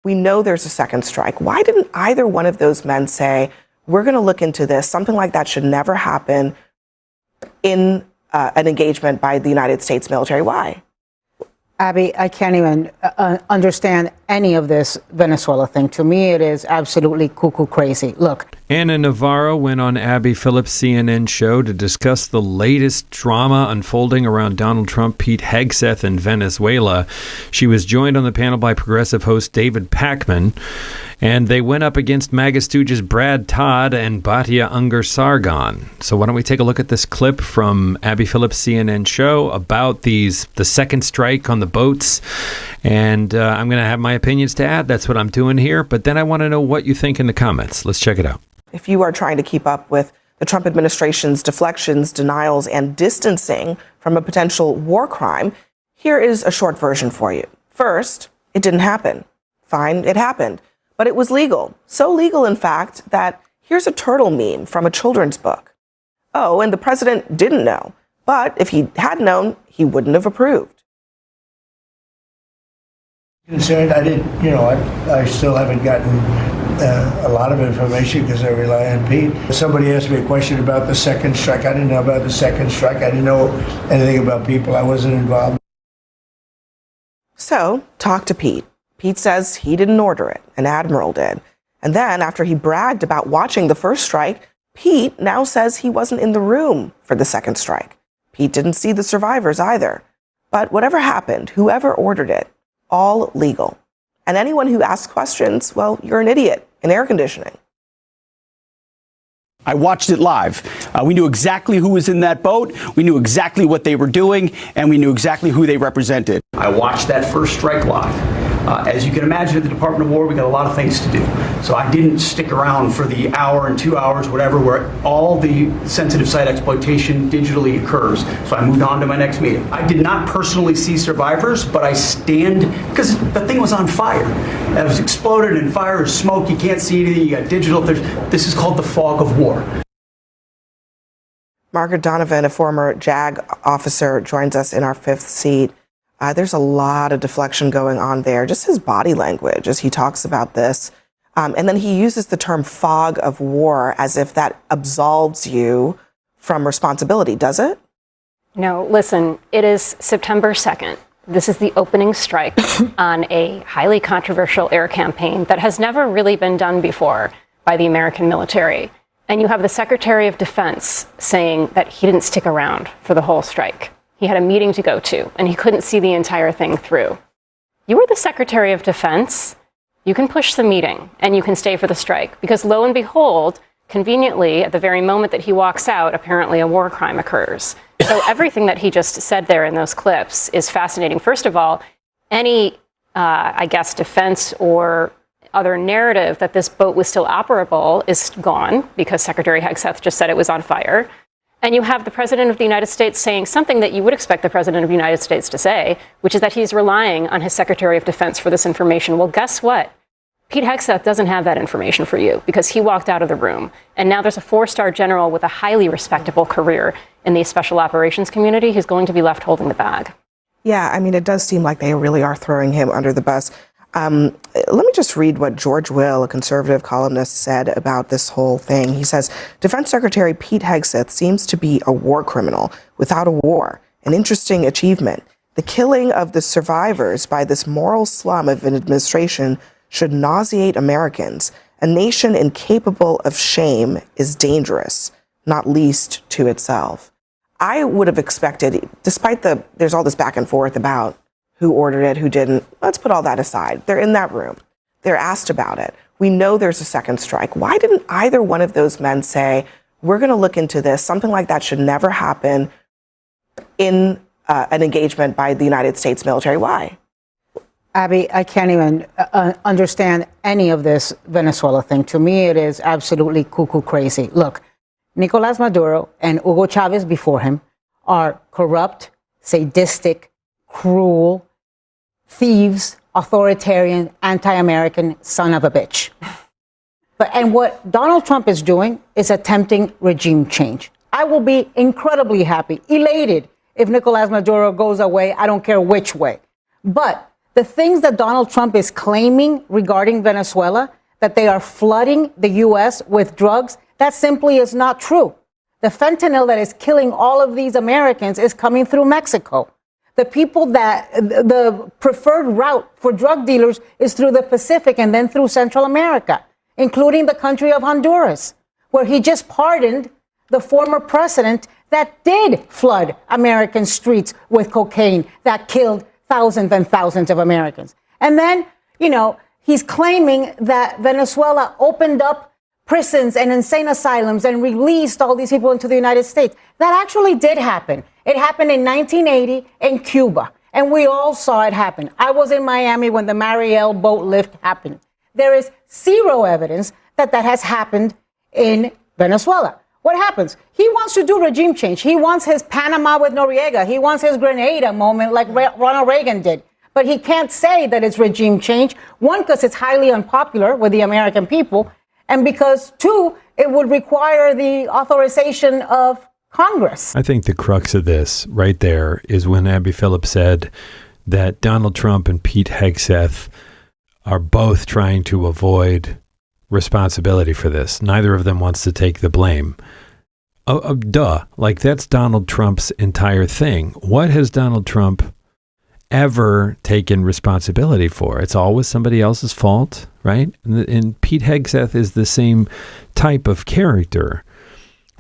We know there's a second strike. Why didn't either one of those men say, we're going to look into this? Something like that should never happen in an engagement by the United States military. Why? Abby, I can't even understand any of this Venezuela thing. To me, it is absolutely cuckoo crazy. Look. Anna Navarro went on Abby Phillip's CNN show to discuss the latest drama unfolding around Donald Trump, Pete Hegseth, and Venezuela. She was joined on the panel by progressive host David Pakman, and they went up against MAGA stooges Brad Todd and Batya Ungar-Sargon. So why don't we take a look at this clip from Abby Phillip's CNN show about the second strike on the boats. And I'm going to have my opinions to add. That's what I'm doing here. But then I want to know what you think in the comments. Let's check it out. If you are trying to keep up with the Trump administration's deflections, denials, and distancing from a potential war crime, here is a short version for you. First, it didn't happen. Fine, it happened. But it was legal. So legal, in fact, that here's a turtle meme from a children's book. Oh, and the president didn't know. But if he had known, he wouldn't have approved. Concerned, I still haven't gotten a lot of information because I rely on Pete. Somebody asked me a question about the second strike. I didn't know about the second strike. I didn't know anything about people. I wasn't involved. So, talk to Pete. Pete says he didn't order it. An admiral did. And then, after he bragged about watching the first strike, Pete now says he wasn't in the room for the second strike. Pete didn't see the survivors either. But whatever happened, whoever ordered it, all legal. And anyone who asks questions, well, you're an idiot in air conditioning. I watched it live. We knew exactly who was in that boat. We knew exactly what they were doing, and we knew exactly who they represented. I watched that first strike live. As you can imagine, at the Department of War, we got a lot of things to do. So I didn't stick around for the hour and 2 hours, whatever, where all the sensitive site exploitation digitally occurs. So I moved on to my next meeting. I did not personally see survivors, but I stand, because the thing was on fire. It was exploded in fire, smoke, you can't see anything, you got digital. This is called the fog of war. Margaret Donovan, a former JAG officer, joins us in our fifth seat. There's a lot of deflection going on there, just his body language as he talks about this. And then he uses the term fog of war as if that absolves you from responsibility, does it? No, listen, it is September 2nd. This is the opening strike on a highly controversial air campaign that has never really been done before by the American military. And you have the Secretary of Defense saying that he didn't stick around for the whole strike. He had a meeting to go to, and he couldn't see the entire thing through. You were the Secretary of Defense. You can push the meeting, and you can stay for the strike, because lo and behold, conveniently, at the very moment that he walks out, apparently a war crime occurs. So everything that he just said there in those clips is fascinating. First of all, any, defense or other narrative that this boat was still operable is gone, because Secretary Hegseth just said it was on fire. And you have the President of the United States saying something that you would expect the President of the United States to say, which is that he's relying on his Secretary of Defense for this information. Well, guess what? Pete Hegseth doesn't have that information for you because he walked out of the room. And now there's a 4-star general with a highly respectable career in the special operations community who's going to be left holding the bag. Yeah, I mean, it does seem like they really are throwing him under the bus. Let me just read what George Will, a conservative columnist, said about this whole thing. He says, Defense Secretary Pete Hegseth seems to be a war criminal without a war, an interesting achievement. The killing of the survivors by this moral slum of an administration should nauseate Americans. A nation incapable of shame is dangerous, not least to itself. I would have expected, despite there's all this back and forth about who ordered it, who didn't. Let's put all that aside. They're in that room. They're asked about it. We know there's a second strike. Why didn't either one of those men say, we're going to look into this? Something like that should never happen in an engagement by the United States military. Why? Abby, I can't even understand any of this Venezuela thing. To me, it is absolutely cuckoo crazy. Look, Nicolás Maduro and Hugo Chavez before him are corrupt, sadistic, cruel, thieves, authoritarian, anti-American son of a bitch. And what Donald Trump is doing is attempting regime change. I will be incredibly happy, elated, if Nicolás Maduro goes away. I don't care which way. But The things that Donald Trump is claiming regarding Venezuela, that they are flooding the U.S. with drugs, that simply is not true. The fentanyl that is killing all of these Americans is coming through Mexico. The people that the preferred route for drug dealers is through the Pacific and then through Central America, including the country of Honduras, where he just pardoned the former president that did flood American streets with cocaine that killed thousands and thousands of Americans. And then, he's claiming that Venezuela opened up prisons and insane asylums and released all these people into the United States. That actually did happen. It happened in 1980 in Cuba, and we all saw it happen. I was in Miami when the Mariel boat lift happened. There is zero evidence that that has happened in Venezuela. What happens? He wants to do regime change. He wants his Panama with Noriega. He wants his Grenada moment like Ronald Reagan did. But he can't say that it's regime change. One, because it's highly unpopular with the American people. And because, two, it would require the authorization of Congress. I think the crux of this right there is when Abby Phillip said that Donald Trump and Pete Hegseth are both trying to avoid responsibility for this. Neither of them wants to take the blame. Duh. Like, that's Donald Trump's entire thing. What has Donald Trump ever taken responsibility for? It's always somebody else's fault, right? And Pete Hegseth is the same type of character.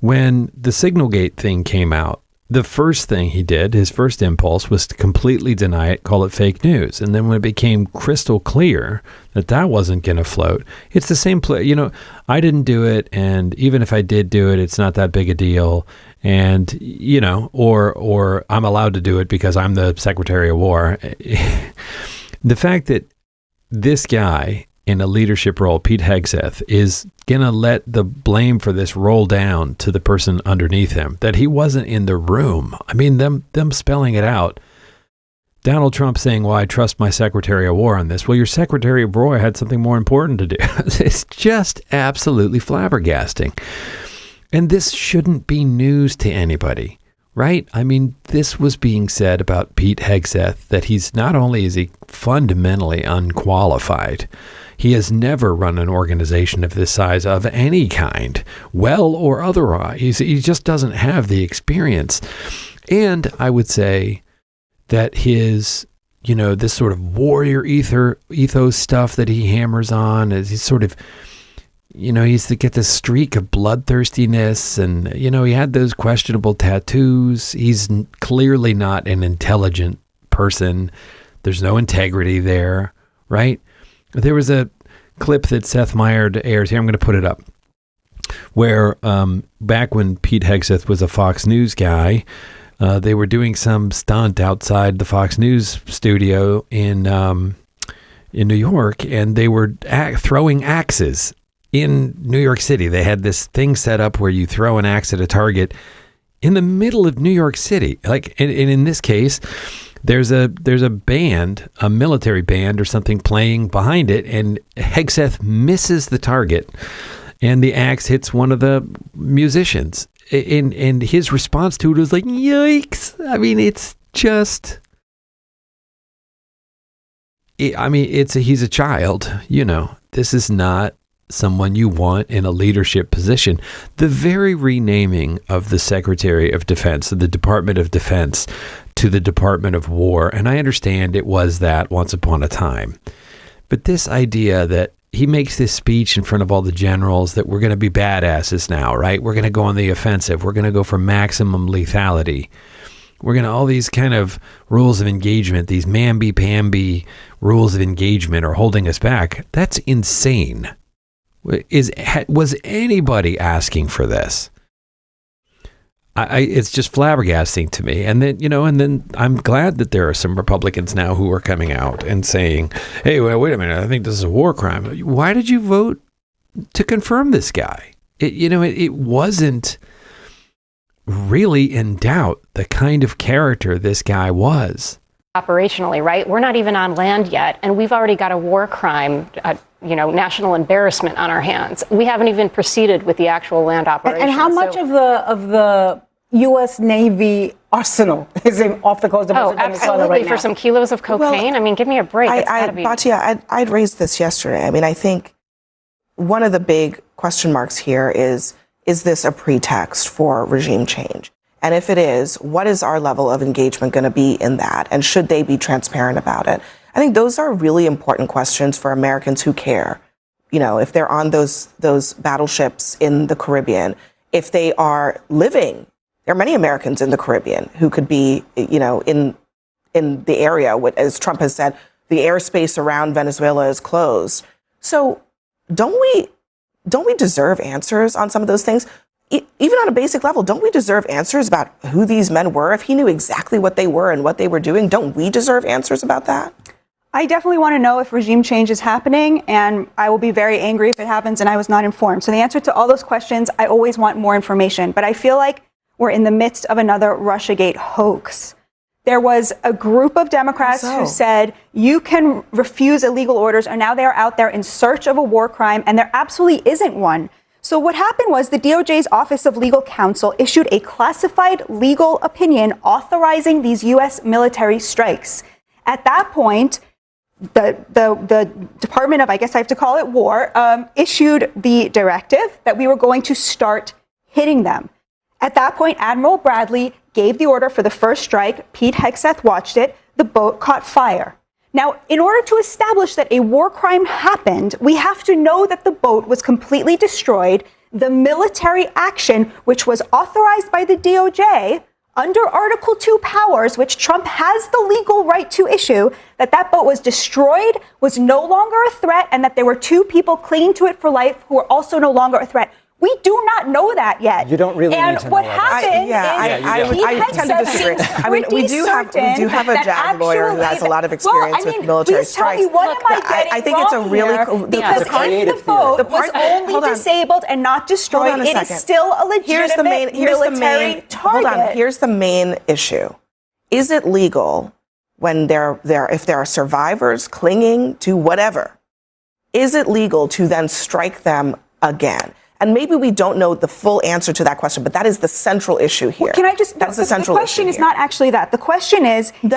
When the Signalgate thing came out, the first thing he did, his first impulse, was to completely deny it, call it fake news. And then when it became crystal clear that that wasn't going to float, it's the same play. I didn't do it, and even if I did do it, it's not that big a deal. And, or I'm allowed to do it because I'm the Secretary of War. The fact that this guy in a leadership role, Pete Hegseth, is going to let the blame for this roll down to the person underneath him, that he wasn't in the room. I mean, them spelling it out. Donald Trump saying, well, I trust my Secretary of War on this. Well, your Secretary of War had something more important to do. It's just absolutely flabbergasting. And this shouldn't be news to anybody, right? I mean, this was being said about Pete Hegseth, that he's not only is he fundamentally unqualified, he has never run an organization of this size of any kind, well or otherwise. He just doesn't have the experience. And I would say that his, this sort of warrior ethos stuff that he hammers on, is he's sort of, he's to get this streak of bloodthirstiness, and, he had those questionable tattoos. He's clearly not an intelligent person. There's no integrity there, right? There was a clip that Seth Meyers airs here. I'm going to put it up, where back when Pete Hegseth was a Fox News guy, they were doing some stunt outside the Fox News studio in New York, and they were throwing axes in New York City. They had this thing set up where you throw an axe at a target in the middle of New York City. Like, and in this case, there's a band, a military band or something playing behind it, and Hegseth misses the target, and the axe hits one of the musicians. And his response to it was like, yikes. I mean, it's just, he's a child, This is not someone you want in a leadership position. The very renaming of the Secretary of Defense, of the Department of Defense, to the Department of War, and I understand it was that once upon a time, but this idea that he makes this speech in front of all the generals that we're going to be badasses now, right? We're going to go on the offensive. We're going to go for maximum lethality. We're going to, all these kind of rules of engagement, these mamby-pamby rules of engagement are holding us back. That's insane. Was anybody asking for this? It's just flabbergasting to me. And then, I'm glad that there are some Republicans now who are coming out and saying, hey, well, wait a minute, I think this is a war crime. Why did you vote to confirm this guy? It wasn't really in doubt the kind of character this guy was. Operationally, right? We're not even on land yet, and we've already got a war crime, national embarrassment on our hands. We haven't even proceeded with the actual land operation. And how much of the U.S. Navy arsenal is off the coast of Venezuela absolutely, right now. for some kilos of cocaine. I mean, give me a break. It's gotta be. Batya, I'd raised this yesterday. I mean, I think one of the big question marks here is this a pretext for regime change? And if it is, what is our level of engagement going to be in that? And should they be transparent about it? I think those are really important questions for Americans who care. You know, if they're on those battleships in the Caribbean, if they are living, there are many Americans in the Caribbean who could be, you know, in the area, as Trump has said, the airspace around Venezuela is closed. So don't we deserve answers on some of those things? Even on a basic level, don't we deserve answers about who these men were? If he knew exactly what they were and what they were doing, don't we deserve answers about that? I definitely want to know if regime change is happening, and I will be very angry if it happens and I was not informed. So the answer to all those questions, I always want more information. But I feel like we're in the midst of another Russiagate hoax. There was a group of Democrats who said you can refuse illegal orders, and now they are out there in search of a war crime, and there absolutely isn't one. So what happened was the DOJ's Office of Legal Counsel issued a classified legal opinion authorizing these U.S. military strikes. At that point, the Department of, I guess I have to call it War, issued the directive that we were going to start hitting them. At that point, Admiral Bradley gave the order for the first strike. Pete Hegseth watched it. The boat caught fire. Now, in order to establish that a war crime happened, we have to know that the boat was completely destroyed. The military action, which was authorized by the DOJ under Article 2 powers, which Trump has the legal right to issue, that boat was destroyed, was no longer a threat, and that there were two people clinging to it for life who were also no longer a threat. We do not know that yet. You don't really need to know what that. happened I tend to disagree. I mean, we do have a JAG lawyer who has a lot of experience with military strikes. Please tell me, what am I getting I think it's a really because if the boat was only disabled and not destroyed, it is still a legitimate military target. Hold on. Here's the main issue: is it legal when if there are survivors clinging to whatever? Is it legal to then strike them again? And maybe we don't know the full answer to that question, but that is the central issue here. Well, can I just? That's the central issue. The question is not actually that. The question is the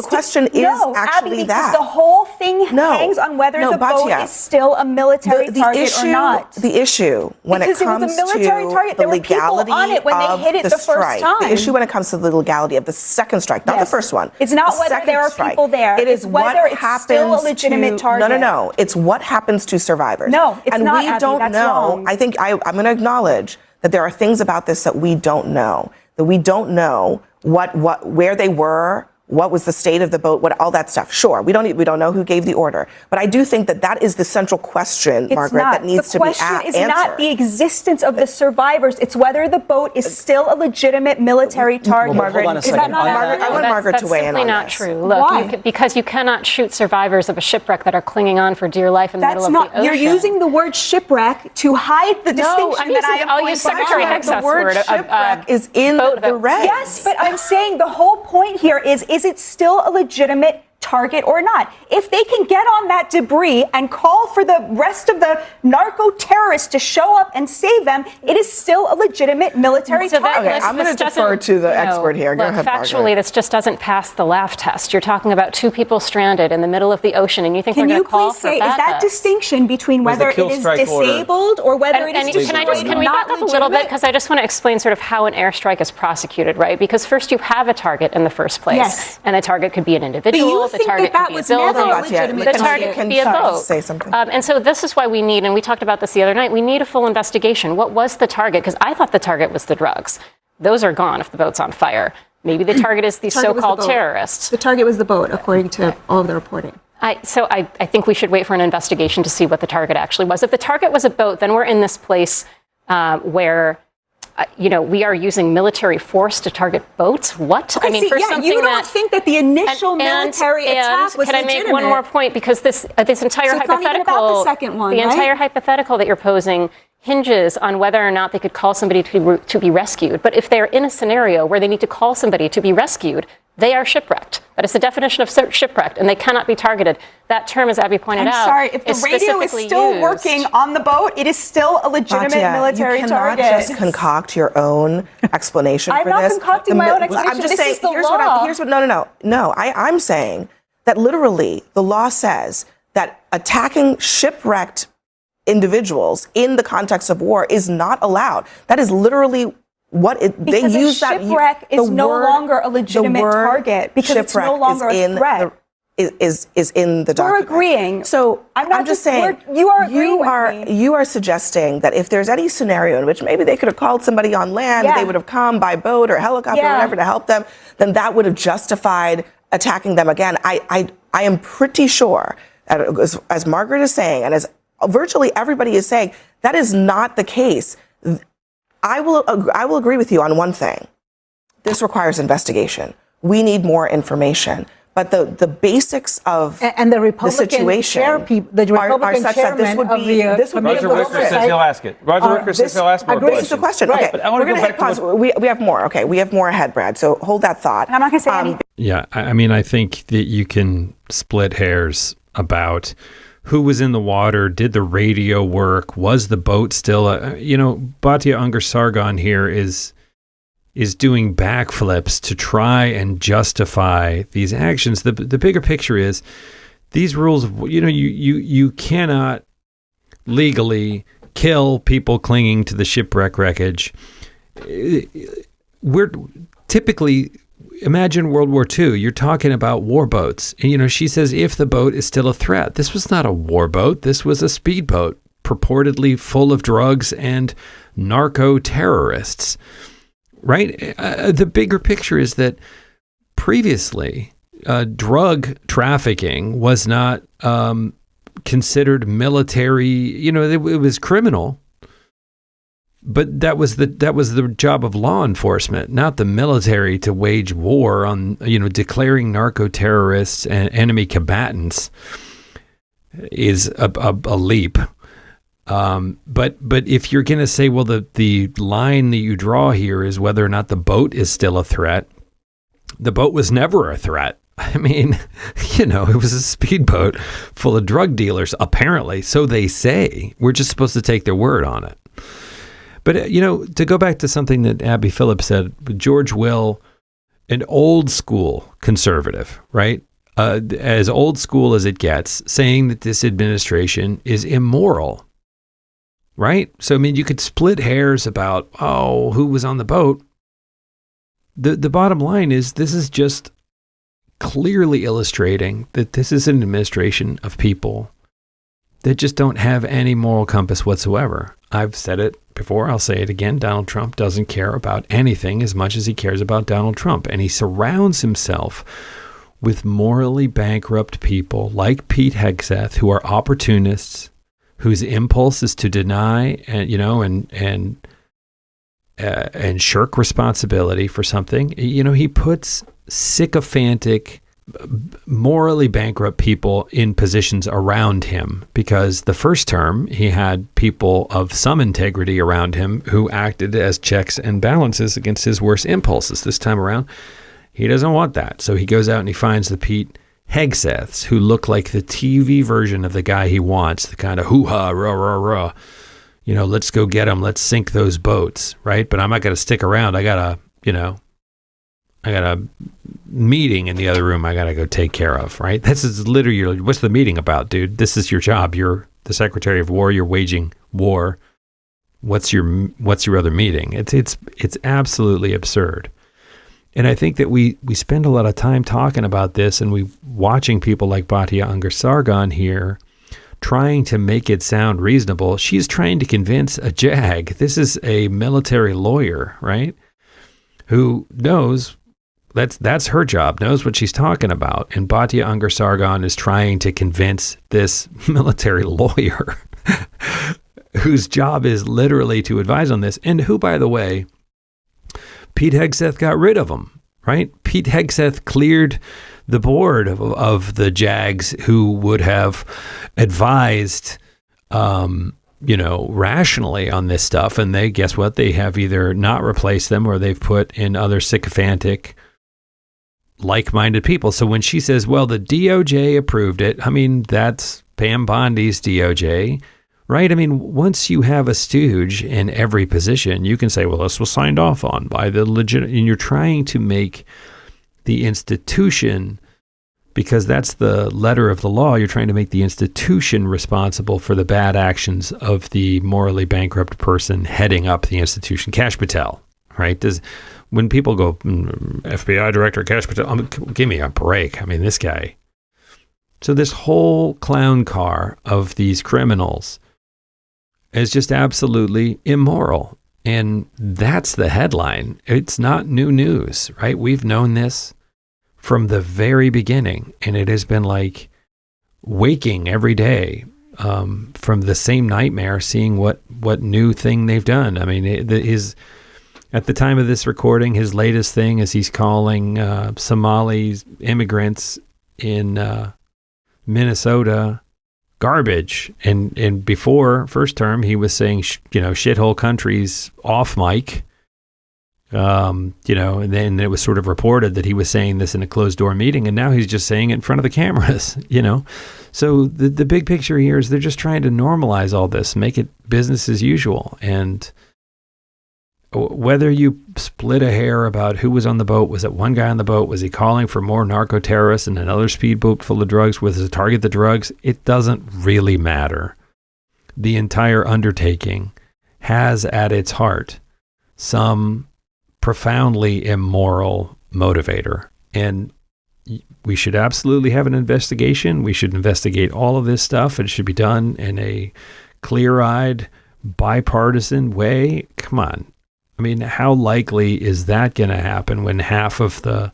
question is actually Abby, that the whole thing hangs on whether the boat is still a military target or not. The issue when it comes to the legality of the strike, the issue when it comes to the legality of the second strike, not the first one. It's not whether there are people there. It is whether it's still a legitimate target. No. It's what happens to survivors. No, it's not. We don't know. Wrong. I think I'm going to acknowledge that there are things about this that we don't know. That we don't know where they were, what was the state of the boat, all that stuff. Sure, we don't know who gave the order, but I do think that is the central question, Margaret, that needs to be answered. The question is not the existence of the survivors; it's whether the boat is still a legitimate military target. Margaret, hold on a second. Is that not I want Margaret to weigh in on not this. true. Look, because you cannot shoot survivors of a shipwreck that are clinging on for dear life in the middle of the ocean. You're using the word shipwreck to hide the distinction I'll use Secretary Hegseth's the word shipwreck is in the red. Yes, but I'm saying the whole point here is it still a legitimate target or not? If they can get on that debris and call for the rest of the narco terrorists to show up and save them, it is still a legitimate military target. Okay, I'm going to defer to the expert here. Go ahead, factually, Margaret. this just doesn't pass the laugh test. You're talking about two people stranded in the middle of the ocean, and you think they're going to call for backup. Is that distinction between whether it is disabled or whether it is destroyed? Can we back up a little bit, because I just want to explain sort of how an airstrike is prosecuted, right? Because first you have a target in the first place, and the target could be an individual. The target could be a building. The target could be a boat. Say something. And so this is why we need, and we talked about this the other night, we need a full investigation. What was the target? Because I thought the target was the drugs. Those are gone if the boat's on fire. Maybe the target is these so-called terrorists. The target was the boat, according to all of the reporting. So I think we should wait for an investigation to see what the target actually was. If the target was a boat, then we're in this place where we are using military force to target boats. What? Okay, you don't think that the initial military attack was legitimate. Can I make one more point? Because this entire hypothetical, it's not even about the second one, entire hypothetical that you're posing hinges on whether or not they could call somebody to be rescued. But if they're in a scenario where they need to call somebody to be rescued, they are shipwrecked. That is the definition of shipwrecked, and they cannot be targeted. That term, as Abby pointed out, sorry, if the radio is still working on the boat, it is still a legitimate military target. You cannot just concoct your own explanation for this. I'm not concocting my own explanation. I'm just this saying, is the law. No, I'm saying that literally the law says that attacking shipwrecked individuals in the context of war is not allowed. That is literally what they use. That shipwreck is no longer a legitimate target because it's no longer a threat. Is in the document. We're agreeing. So I'm just saying you are agreeing with me. You are suggesting that if there's any scenario in which maybe they could have called somebody on land, they would have come by boat or helicopter or whatever to help them, then that would have justified attacking them again. I am pretty sure that as Margaret is saying, and as virtually everybody is saying, that is not the case. I will agree with you on one thing. This requires investigation. We need more information. But the basics of the Republican situation are such that this would be Roger Wicker says he'll ask it. Roger Wicker says he'll ask more questions. This is a question. Right. Okay, but I want to go back pause. to we have more. Okay, we have more ahead, Brad. So hold that thought. And I'm not going to say anything. Yeah, I mean, I think that you can split hairs about who was in the water, did the radio work, was the boat still, Batya Ungar-Sargon here is doing backflips to try and justify these actions. The bigger picture is these rules, you cannot legally kill people clinging to the shipwreck wreckage. We're typically, imagine World War II. You're talking about war boats. And, she says if the boat is still a threat. This was not a war boat. This was a speedboat purportedly full of drugs and narco-terrorists. Right? The bigger picture is that previously drug trafficking was not considered military. It was criminal. But that was the job of law enforcement, not the military, to wage war on, declaring narco-terrorists and enemy combatants is a leap. But if you're going to say, well, the line that you draw here is whether or not the boat is still a threat, the boat was never a threat. I mean, it was a speedboat full of drug dealers, apparently. So they say. We're just supposed to take their word on it. But, to go back to something that Abby Phillip said, George Will, an old school conservative, right? As old school as it gets, saying that this administration is immoral, right? So, I mean, you could split hairs about, who was on the boat. The bottom line is this is just clearly illustrating that this is an administration of people that just don't have any moral compass whatsoever. I've said it before, I'll say it again. Donald Trump doesn't care about anything as much as he cares about Donald Trump. And he surrounds himself with morally bankrupt people like Pete Hegseth, who are opportunists, whose impulse is to deny and shirk responsibility for something. He puts sycophantic, morally bankrupt people in positions around him, because the first term he had people of some integrity around him who acted as checks and balances against his worst impulses. This time around, he doesn't want that. So he goes out and he finds the Pete Hegseths who look like the TV version of the guy he wants, the kind of hoo-ha, rah, rah, rah. Let's go get them. Let's sink those boats, right? But I'm not going to stick around. I got a meeting in the other room I got to go take care of, right? This is literally, what's the meeting about, dude? This is your job. You're the Secretary of War. You're waging war. What's your other meeting? It's absolutely absurd. And I think that we spend a lot of time talking about this, and we watching people like Batya Ungar-Sargon here trying to make it sound reasonable. She's trying to convince a JAG. This is a military lawyer, right? Who knows, that's her job, knows what she's talking about. And Batya Ungar-Sargon is trying to convince this military lawyer whose job is literally to advise on this, and who, by the way, Pete Hegseth got rid of him, right? Pete Hegseth cleared the board of the JAGs who would have advised, rationally on this stuff. And they, guess what? They have either not replaced them or they've put in other sycophantic like-minded people. So when she says, well, the DOJ approved it, I mean, that's Pam Bondi's DOJ, right? I mean, once you have a stooge in every position, you can say, well, this was signed off on by the legit, and you're trying to make the institution, because that's the letter of the law, you're trying to make the institution responsible for the bad actions of the morally bankrupt person heading up the institution. Kash Patel, right? When people go, FBI Director Kash Patel, give me a break. I mean, this guy. So this whole clown car of these criminals is just absolutely immoral. And that's the headline. It's not new news, right? We've known this from the very beginning, and it has been like waking every day from the same nightmare, seeing what new thing they've done. I mean, at the time of this recording, his latest thing is he's calling Somali immigrants in Minnesota garbage, and before first term he was saying shithole countries off mic. And then it was sort of reported that he was saying this in a closed door meeting, and now he's just saying it in front of the cameras, So the big picture here is they're just trying to normalize all this, make it business as usual. And whether you split a hair about who was on the boat, was it one guy on the boat? Was he calling for more narco terrorists and another speedboat full of drugs? Was it to target the drugs? It doesn't really matter. The entire undertaking has at its heart some profoundly immoral motivator. And we should absolutely have an investigation. We should investigate all of this stuff. It should be done in a clear-eyed, bipartisan way. Come on. I mean, how likely is that going to happen when half of the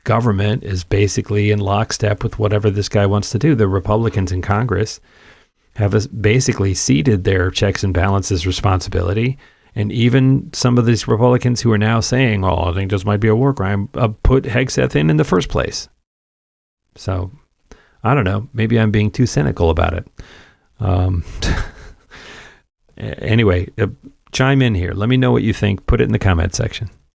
government is basically in lockstep with whatever this guy wants to do? The Republicans in Congress have basically ceded their checks and balances responsibility. And even some of these Republicans who are now saying, well, I think this might be a war crime, put Hegseth in the first place. So, I don't know. Maybe I'm being too cynical about it. Anyway, chime in here. Let me know what you think. Put it in the comment section.